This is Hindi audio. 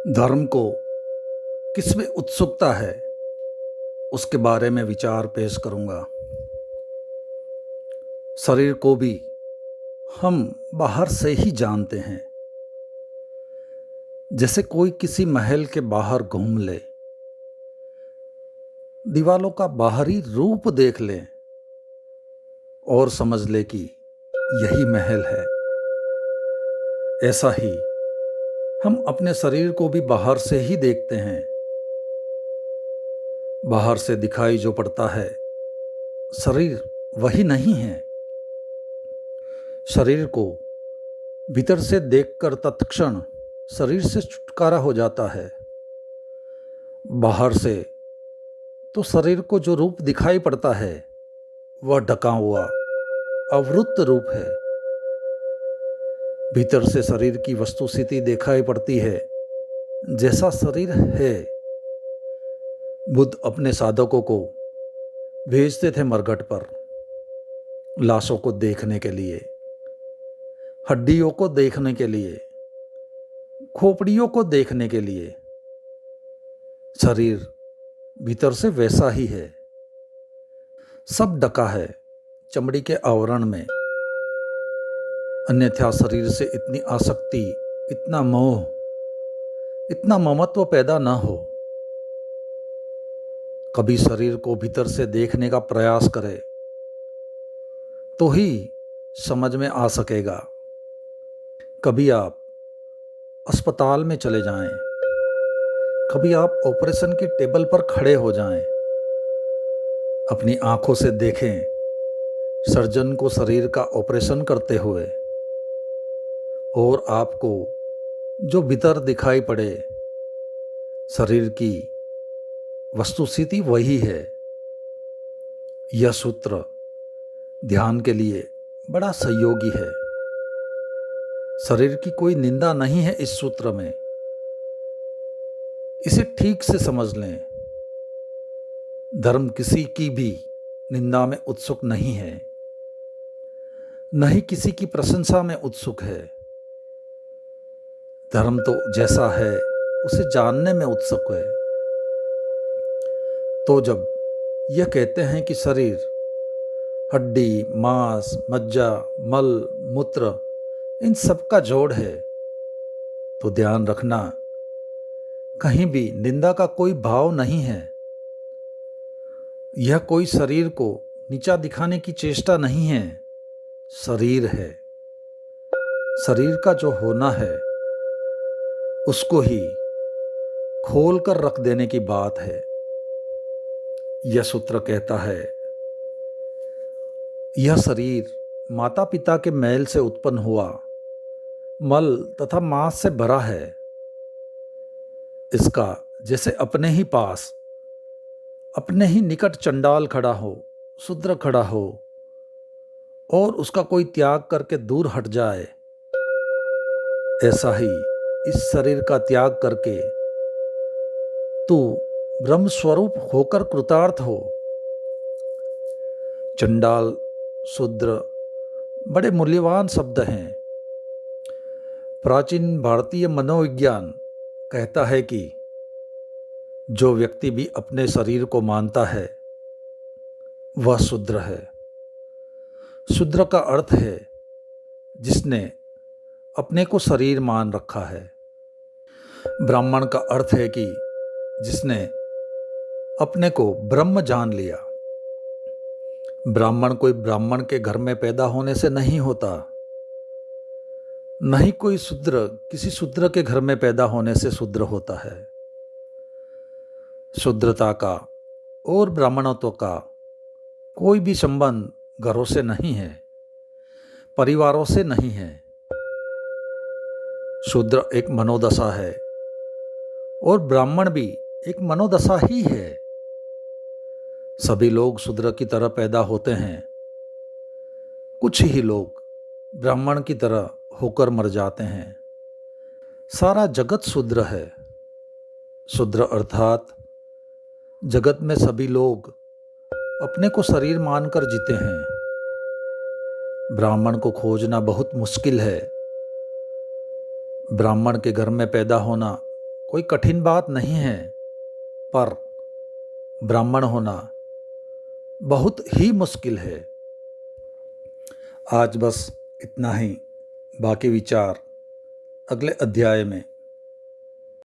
धर्म को किसमें उत्सुकता है उसके बारे में विचार पेश करूंगा। शरीर को भी हम बाहर से ही जानते हैं। जैसे कोई किसी महल के बाहर घूम ले, दीवालों का बाहरी रूप देख ले और समझ ले कि यही महल है। ऐसा ही हम अपने शरीर को भी बाहर से ही देखते हैं। बाहर से दिखाई जो पड़ता है, शरीर वही नहीं है। शरीर को भीतर से देखकर तत्क्षण शरीर से छुटकारा हो जाता है। बाहर से तो शरीर को जो रूप दिखाई पड़ता है वह ढका हुआ अवृत रूप है। भीतर से शरीर की वस्तुस्थिति दिखाई पड़ती है जैसा शरीर है। बुद्ध अपने साधकों को भेजते थे मरघट पर लाशों को देखने के लिए, हड्डियों को देखने के लिए, खोपड़ियों को देखने के लिए। शरीर भीतर से वैसा ही है, सब ढका है चमड़ी के आवरण में। अन्यथा शरीर से इतनी आसक्ति, इतना मोह, इतना ममत्व पैदा न हो। कभी शरीर को भीतर से देखने का प्रयास करे तो ही समझ में आ सकेगा। कभी आप अस्पताल में चले जाएं, कभी आप ऑपरेशन की टेबल पर खड़े हो जाएं, अपनी आंखों से देखें सर्जन को शरीर का ऑपरेशन करते हुए, और आपको जो भीतर दिखाई पड़े शरीर की वस्तुस्थिति वही है। यह सूत्र ध्यान के लिए बड़ा सहयोगी है। शरीर की कोई निंदा नहीं है इस सूत्र में। इसे ठीक से समझ लें। धर्म किसी की भी निंदा में उत्सुक नहीं है, न ही किसी की प्रशंसा में उत्सुक है। धर्म तो जैसा है उसे जानने में उत्सुक है। तो जब यह कहते हैं कि शरीर हड्डी, मांस, मज्जा, मल, मूत्र इन सब का जोड़ है, तो ध्यान रखना कहीं भी निंदा का कोई भाव नहीं है। यह कोई शरीर को नीचा दिखाने की चेष्टा नहीं है। शरीर है, शरीर का जो होना है उसको ही खोल कर रख देने की बात है। यह सूत्र कहता है, यह शरीर माता पिता के मैल से उत्पन्न हुआ मल तथा मांस से भरा है। इसका जैसे अपने ही पास, अपने ही निकट चंडाल खड़ा हो, शूद्र खड़ा हो और उसका कोई त्याग करके दूर हट जाए, ऐसा ही इस शरीर का त्याग करके तू ब्रह्म स्वरूप होकर कृतार्थ हो। चंडाल, शूद्र बड़े मूल्यवान शब्द हैं। प्राचीन भारतीय मनोविज्ञान कहता है कि जो व्यक्ति भी अपने शरीर को मानता है वह शूद्र है। शूद्र का अर्थ है जिसने अपने को शरीर मान रखा है। ब्राह्मण का अर्थ है कि जिसने अपने को ब्रह्म जान लिया। ब्राह्मण कोई ब्राह्मण के घर में पैदा होने से नहीं होता, नहीं कोई शूद्र किसी शूद्र के घर में पैदा होने से शूद्र होता है। शूद्रता का और ब्राह्मणत्व का कोई भी संबंध घरों से नहीं है, परिवारों से नहीं है। शूद्र एक मनोदशा है और ब्राह्मण भी एक मनोदशा ही है। सभी लोग शूद्र की तरह पैदा होते हैं, कुछ ही लोग ब्राह्मण की तरह होकर मर जाते हैं। सारा जगत शूद्र है। शूद्र अर्थात जगत में सभी लोग अपने को शरीर मानकर जीते हैं। ब्राह्मण को खोजना बहुत मुश्किल है। ब्राह्मण के घर में पैदा होना कोई कठिन बात नहीं है, पर ब्राह्मण होना बहुत ही मुश्किल है। आज बस इतना ही। बाकी विचार अगले अध्याय में।